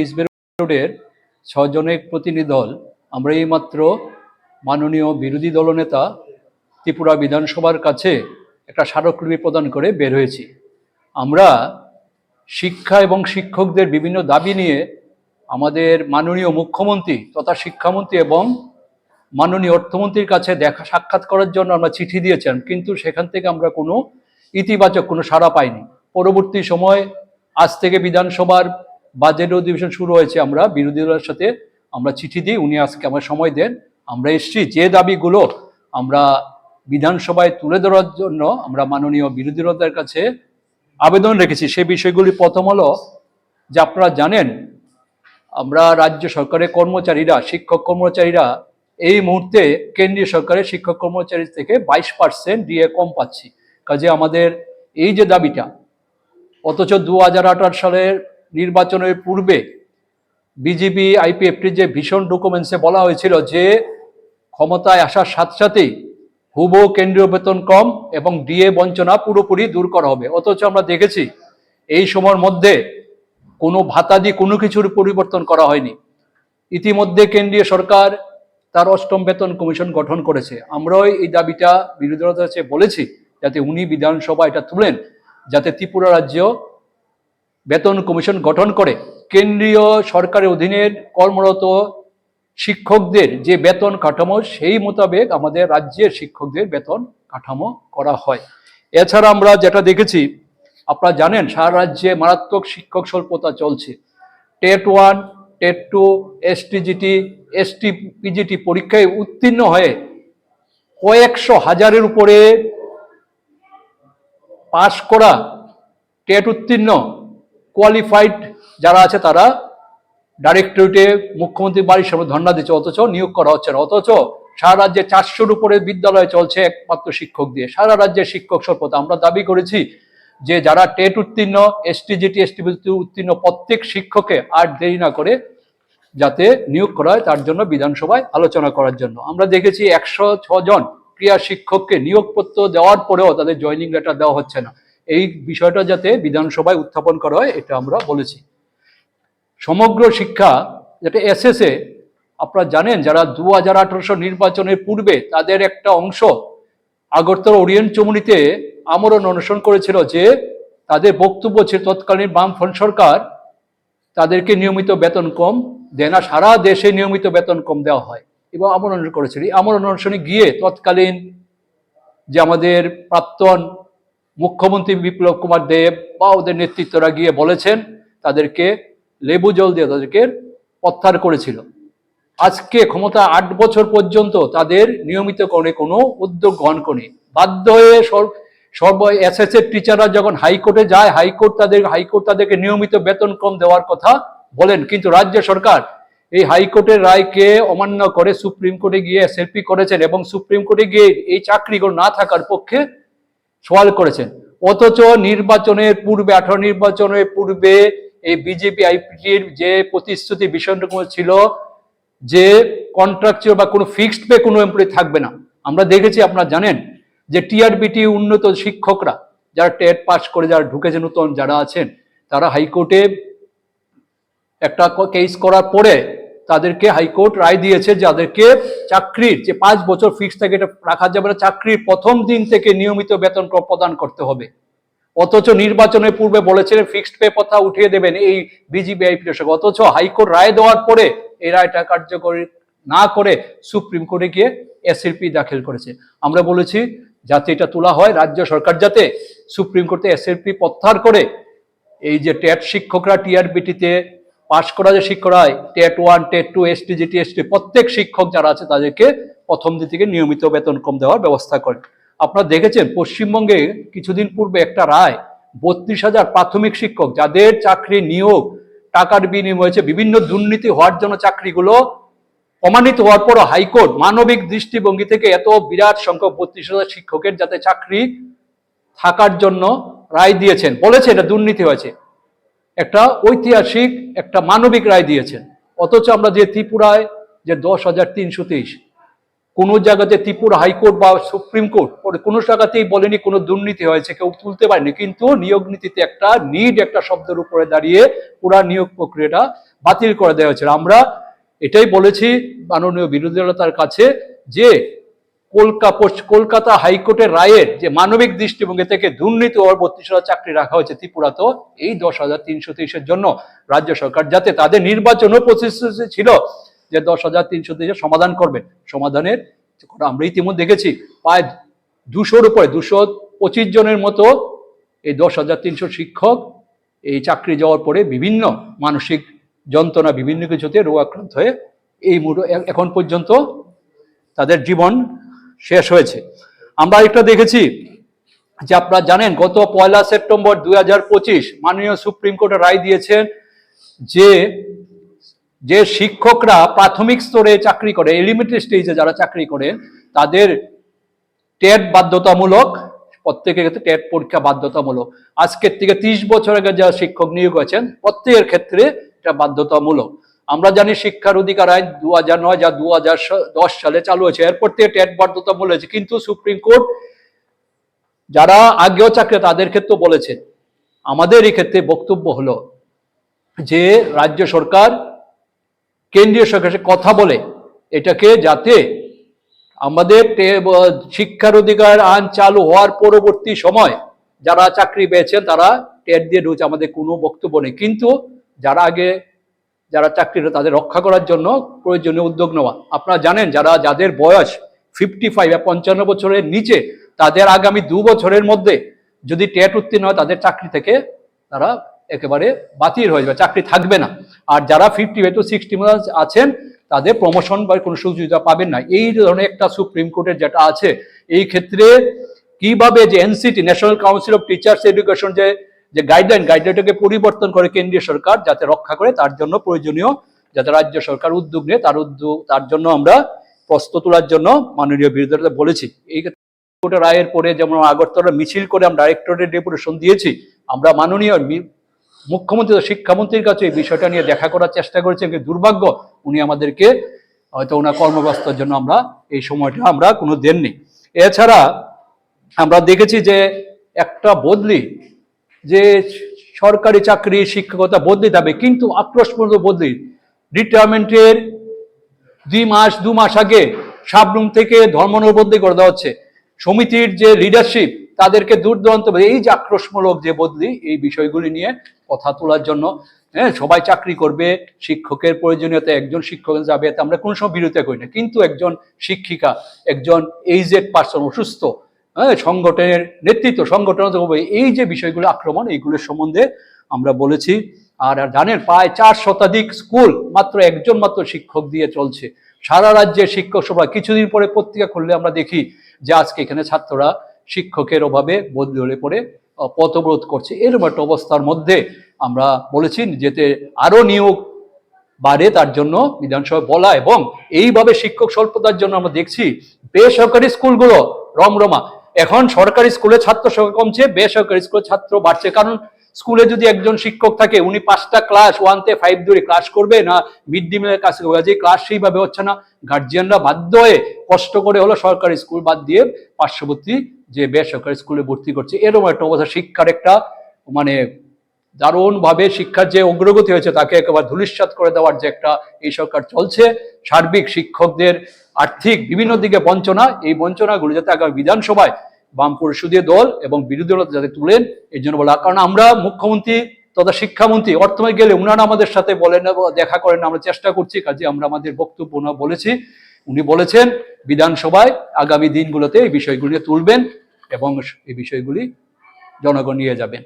রোডের 6 জনের প্রতিনিধি দল আমরা এইমাত্র মাননীয় বিরোধী দলনেতা ত্রিপুরা বিধানসভার কাছে একটা স্মারকলিপি প্রদান করে বের হয়েছি। আমরা শিক্ষা এবং শিক্ষকদের বিভিন্ন দাবি নিয়ে আমাদের মাননীয় মুখ্যমন্ত্রী তথা শিক্ষামন্ত্রী এবং মাননীয় অর্থমন্ত্রীর কাছে দেখা সাক্ষাৎ করার জন্য আমরা চিঠি দিয়েছেন, কিন্তু সেখান থেকে আমরা কোনো ইতিবাচক কোনো সাড়া পাইনি। পরবর্তী সময় আজ থেকে বিধানসভার বাজেট অধিবেশন শুরু হয়েছে, আমরা বিরোধী দলের সাথে আমরা চিঠি দিই, উনি আজকে আমার সময় দেন। আমরা এসছি যে দাবিগুলো আমরা বিধানসভায় তুলে ধরার জন্য আমরা মাননীয় বিরোধী দলের কাছে আবেদন রেখেছি। সেই বিষয়গুলি প্রথম হলো যে আপনারা জানেন আমরা রাজ্য সরকারের কর্মচারীরা, শিক্ষক কর্মচারীরা এই মুহূর্তে কেন্দ্রীয় সরকারের শিক্ষক কর্মচারী থেকে 22% ডিএ কম পাচ্ছি। কাজে আমাদের এই যে দাবিটা, অথচ 2018 সালের নির্বাচনের পূর্বে বিজেপি আইপিএফটির যে ভীষণ ডকুমেন্টসে বলা হয়েছিল যে ক্ষমতায় আসার সাথে সাথেই হুবহু কেন্দ্রীয় বেতন কম এবং ডিএ বঞ্চনা পুরোপুরি দূর করা হবে। অথচ আমরা দেখেছি এই সময়ের মধ্যে কোনো ভাতাদি কোনো কিছুর পরিবর্তন করা হয়নি। ইতিমধ্যে কেন্দ্রীয় সরকার তার 8ম বেতন কমিশন গঠন করেছে। আমরাও এই দাবিটা বিরোধী দলের কাছে বলেছি যাতে উনি বিধানসভা এটা তুলেন, যাতে ত্রিপুরা রাজ্য বেতন কমিশন গঠন করে কেন্দ্রীয় সরকারের অধীনে কর্মরত শিক্ষকদের যে বেতন কাঠামো সেই মোতাবেক আমাদের রাজ্যের শিক্ষকদের বেতন কাঠামো করা হয়। এছাড়া আমরা যেটা দেখেছি, আপনারা জানেন সারা রাজ্যে মারাত্মক শিক্ষক স্বল্পতা চলছে। টেট 1, টেট 2, এসটিজিটি, এসটিপিজিটি পরীক্ষায় উত্তীর্ণ হয়ে কয়েকশো হাজারের উপরে পাশ করা টেট উত্তীর্ণ কোয়ালিফাইড যারা আছে তারা ডাইরেক্টরেটে মুখ্যমন্ত্রী বাড়ির সামনে ধর্ণা দিচ্ছে, অথচ নিয়োগ করা হচ্ছে না। অথচ সারা রাজ্যে 400-র উপরে বিদ্যালয় চলছে একমাত্র শিক্ষক দিয়ে। সারা রাজ্যের শিক্ষক স্বল্পতা। আমরা দাবি করেছি যে যারা টেট উত্তীর্ণ, এসটিজিটি, এসটিপিজিটি উত্তীর্ণ প্রত্যেক শিক্ষককে আর দেরি না করে যাতে নিয়োগ করা হয় তার জন্য বিধানসভায় আলোচনা করার জন্য। আমরা দেখেছি 106 জন ক্রিয়া শিক্ষককে নিয়োগপত্র দেওয়ার পরেও তাদের জয়নিং লেটার দেওয়া হচ্ছে না। এই বিষয়টা যাতে বিধানসভায় উত্থাপন করা হয় এটা আমরা বলেছি। সমগ্র শিক্ষা যেটা এসএসএ, আপনারা জানেন যারা 2018 নির্বাচনের পূর্বে তাদের একটা অংশ আগরতলা ওরিয়েন্ট চমুনিতে আমরণ অনশন করেছিল যে তাদের বক্তব্য ছিল তৎকালীন বামফ্রন্ট সরকার তাদেরকে নিয়মিত বেতন কম দেয় না, সারা দেশে নিয়মিত বেতন কম দেওয়া হয় এবং আমরণ অনশন করেছিল। আমরণ অনশনে গিয়ে তৎকালীন যে আমাদের প্রাক্তন মুখ্যমন্ত্রী বিপ্লব কুমার দেব বা ওদের নেতৃত্বরা গিয়ে বলেছেন তাদেরকে লেবু জল দিয়ে তাদেরকে প্রত্যাহার করেছিল। আজকে ক্ষমতা 8 বছর পর্যন্ত তাদের নিয়মিতকরণে কোনো উদ্যোগ গ্রহণ করেনি। বাধ্য হয়ে এসএসএর টিচাররা যখন হাইকোর্টে যায়, হাইকোর্ট তাদেরকে নিয়মিত বেতন কম দেওয়ার কথা বলেন, কিন্তু রাজ্য সরকার এই হাইকোর্টের রায়কে অমান্য করে সুপ্রিম কোর্টে গিয়ে এসএলপি করেছেন এবং সুপ্রিম কোর্টে গিয়ে এই চাকরিগুলো না থাকার পক্ষে সওয়াল করেছেন। অথচ নির্বাচনের পূর্বে 18 নির্বাচনের পূর্বে এই বিজেপি আইপিটির যে প্রতিশ্রুতি বিষয়টা ছিল যে কন্ট্রাকচুয়াল বা কোনো ফিক্সড পে কোনো এমপ্লয়ি থাকবে না। আমরা দেখেছি, আপনারা জানেন যে টিআরবিটি উন্নত শিক্ষকরা যারা টেট পাস করে যারা ঢুকেছে নতুন যারা আছেন তারা হাইকোর্টে একটা কেস করার পরে তাদেরকে হাইকোর্ট রায় দিয়েছে যাদেরকে চাকরির যে 5 বছর ফিক্স থাকে এটা রাখা যাবে না, চাকরির প্রথম দিন থেকে নিয়মিত বেতন প্রদান করতে হবে। অথচ নির্বাচনের পূর্বে বলেছিলেন ফিক্সড পে কথা উঠিয়ে দেবেন এই বিজেপি আইপির সঙ্গে। অথচ হাইকোর্ট রায় দেওয়ার পরে এই রায়টা কার্যকরী না করে সুপ্রিম কোর্টে গিয়ে এসএলপি দাখিল করেছে। আমরা বলেছি যাতে এটা তোলা হয়, রাজ্য সরকার যাতে সুপ্রিম কোর্টে এসএলপি প্রত্যাহার করে এই যে টেট শিক্ষকরা টিআরবিটিতে পাশ করা যে শিক্ষকরা টেট 1, টেট 2, এসটিজিটি, এসটি প্রত্যেক শিক্ষক যারা আছে তাদেরকে প্রথম দিন থেকে নিয়মিত বেতন কম দেওয়ার ব্যবস্থা করে। আপনারা দেখেছেন পশ্চিমবঙ্গে কিছুদিন পূর্বে একটা রায় 32,000 প্রাথমিক শিক্ষক যাদের চাকরি নিয়োগ টাকার বিনিময়ে হয়েছে, বিভিন্ন দুর্নীতি হওয়ার জন্য চাকরিগুলো প্রমাণিত হওয়ার পর হাইকোর্ট মানবিক দৃষ্টিভঙ্গি থেকে এত বিরাট সংখ্যক 32,000 শিক্ষকের যাতে চাকরি থাকার জন্য রায় দিয়েছেন, বলেছে এটা দুর্নীতি হয়েছে, একটা ঐতিহাসিক একটা মানবিক রায় দিয়েছেন। অথচ আমরা যে ত্রিপুরায় যে 10,323 কোনো জায়গাতে ত্রিপুরা হাইকোর্ট বা সুপ্রিম কোর্ট কোনো জায়গাতেই বলেনি কোনো দুর্নীতি হয়েছে, কেউ তুলতে পারেনি, কিন্তু নিয়োগ নীতিতে একটা শব্দের উপরে দাঁড়িয়ে পুরা নিয়োগ প্রক্রিয়াটা বাতিল করে দেওয়া হয়েছিল। আমরা এটাই বলেছি মাননীয় বিরোধী দলতার কাছে যে কলকাতা হাইকোর্টের রায়ের যে মানবিক দৃষ্টিভঙ্গি থেকে দুর্নীতি ও 32,000 চাকরি রাখা হয়েছে ত্রিপুরাতেও এই 10,330-এর জন্য রাজ্য সরকার যাতে তাদের নির্বাচনও প্রতিশ্রুতি ছিল যে 10,330 সমাধান করবেন, সমাধানের আমরা ইতিমধ্যে দেখেছি প্রায় 200-র উপরে 225 জনের মতো এই 10,300 শিক্ষক এই চাকরি যাওয়ার পরে বিভিন্ন মানসিক যন্ত্রণা বিভিন্ন কিছুতে রোগাক্রান্ত হয়ে এই এখন পর্যন্ত তাদের জীবন শেষ হয়েছে। আমরা একটা দেখেছি যে আপনারা জানেন গত 1 সেপ্টেম্বর 2025 মাননীয় সুপ্রিম কোর্টে রায় দিয়েছেন যে শিক্ষকরা প্রাথমিক স্তরে চাকরি করে, এলিমেন্টারি স্টেজে যারা চাকরি করেন তাদের টেট বাধ্যতামূলক, প্রত্যেকের ক্ষেত্রে টেট পরীক্ষা বাধ্যতামূলক। আজকের থেকে 30 বছর আগে যারা শিক্ষক নিয়োগ হয়েছেন প্রত্যেকের ক্ষেত্রে এটা বাধ্যতামূলক। আমরা জানি শিক্ষার অধিকার আইন 2009 যা 2010 সালে চালু হয়েছে, এরপর থেকে টেট বাধ্যতামূলক হয়েছে। কিন্তু সুপ্রিম কোর্ট যারা আগেও চাকরি তাদের ক্ষেত্রে বলেছেন, আমাদের এই ক্ষেত্রে বক্তব্য হলো যে রাজ্য সরকার কেন্দ্রীয় সরকারের কথা বলে এটাকে যাতে আমাদের শিক্ষার অধিকার আইন চালু হওয়ার পরবর্তী সময় যারা চাকরি পেয়েছেন তারা টেট দিয়ে ঢুকছে, আমাদের কোনো বক্তব্য নেই। কিন্তু যারা চাকরি তাদের রক্ষা করার জন্য প্রয়োজনীয় উদ্যোগ নেওয়া। আপনারা জানেন যাদের বয়স 55 বা 55 বছরের নিচে তাদের আগামী 2 বছরের মধ্যে যদি টেট উত্তীর্ণ হয় তাদের চাকরি থেকে তারা একেবারে বাতিল হয়ে যাবে, চাকরি থাকবে না। আর যারা 55 to 60 আছেন তাদের প্রমোশন বা কোনো সুযোগ পাবেন না। এই ধরনের একটা সুপ্রিম কোর্টের যেটা আছে, এই ক্ষেত্রে কিভাবে যে NCT national council of teachers education যে গাইডলাইনটাকে পরিবর্তন করে কেন্দ্রীয় সরকার যাতে রক্ষা করে, তার জন্য প্রয়োজনীয় যাতে রাজ্য সরকার উদ্যোগ নেয়, তার জন্য আমরা প্রস্তুত তোলার জন্য মাননীয় বিরোধী দলকে বলেছি। এই কোর্টের রায়ের পরে যেমন আগরতলা মিছিল করে আমরা ডাইরেক্টরেট ডেপুটেশন দিয়েছি, আমরা মাননীয় মুখ্যমন্ত্রী ও শিক্ষামন্ত্রীর কাছে এই বিষয়টা নিয়ে দেখা করার চেষ্টা করেছেন, কিন্তু দুর্ভাগ্য উনি আমাদেরকে হয়তো ওনার কর্মব্যস্ততার জন্য আমরা এই সময়টা আমরা কোনো দেননি। এছাড়া আমরা দেখেছি যে একটা বদলি, যে সরকারি চাকরি শিক্ষকতা বদলি যাবে, কিন্তু আক্রোশপূর্ণ বদলি রিটায়ারমেন্টের 2 মাস আগে সাবরুম থেকে ধর্মনগর বদলি করে দেওয়া হচ্ছে। সমিতির যে লিডারশিপ তাদেরকে দূর দূরান্ত, এই যে আক্রোশমূলক যে বদলি, এই বিষয়গুলি নিয়ে কথা তোলার জন্য, হ্যাঁ সবাই চাকরি করবে, শিক্ষকের প্রয়োজনীয়তা একজন শিক্ষক যাবে, আমরা কোনো সময় বিরোধিতা করি না, কিন্তু একজন শিক্ষিকা, একজন এইজেড পার্সন অসুস্থ, হ্যাঁ সংগঠনের নেতৃত্ব, সংগঠন এই যে বিষয়গুলো আক্রমণ, এইগুলোর সম্বন্ধে আমরা বলেছি। আর জানেন প্রায় 4 শতাধিক স্কুল মাত্র একজন মাত্র শিক্ষক দিয়ে চলছে, সারা রাজ্যের শিক্ষক সভা। কিছুদিন পরে পত্রিকা খুললে আমরা দেখি যে আজকে এখানে ছাত্ররা শিক্ষকের অভাবে বদলি হলে পরে পথবরোধ করছে। এরকম একটা অবস্থার মধ্যে আমরা বলেছি যেতে আরো নিয়োগ বাড়ে, তার জন্য বিধানসভায় বলা, এবং এইভাবে শিক্ষক স্বল্পতার জন্য আমরা দেখছি বেসরকারি স্কুলগুলো রমরমা। এখন সরকারি স্কুলে ছাত্র সংখ্যা কমছে, বেসরকারি স্কুলে ছাত্র বাড়ছে। কারণ স্কুলে যদি একজন শিক্ষক থাকে, উনি 5টা ক্লাস 1 থেকে 5 ধরে ক্লাস করবে না, মিড ডে মিলের কাছে যে ক্লাস সেইভাবে হচ্ছে না, গার্জিয়ানরা বাধ্য হয়ে কষ্ট করে হলো সরকারি স্কুল বাদ দিয়ে পার্শ্ববর্তী যে বেসরকারি স্কুলে ভর্তি করছে। এরকম একটা অবস্থা, শিক্ষার একটা মানে দারুণভাবে শিক্ষার যে অগ্রগতি হয়েছে তাকে একেবারে ধূলিসাৎ করে দেওয়ার যে একটা এই সরকার চলছে। সার্বিক শিক্ষকদের আর্থিক বিভিন্ন দিকে বঞ্চনা, এই বঞ্চনাগুলো যাতে আগামী বিধানসভায় বাম পরিষদীয় দল এবং বিরোধী দল যাতে তুলেন, এই জন্য বলা। কারণ আমরা মুখ্যমন্ত্রী তথা শিক্ষামন্ত্রী অর্থমন্ত্রী গেলে উনারা আমাদের সাথে বলেন, দেখা করেন, আমরা চেষ্টা করছি, কাজে আমরা আমাদের বক্তব্য বলেছি। উনি বলেছেন বিধানসভায় আগামী দিনগুলোতে এই বিষয়গুলি তুলবেন এবং এই বিষয়গুলি জনগণ নিয়ে যাবেন।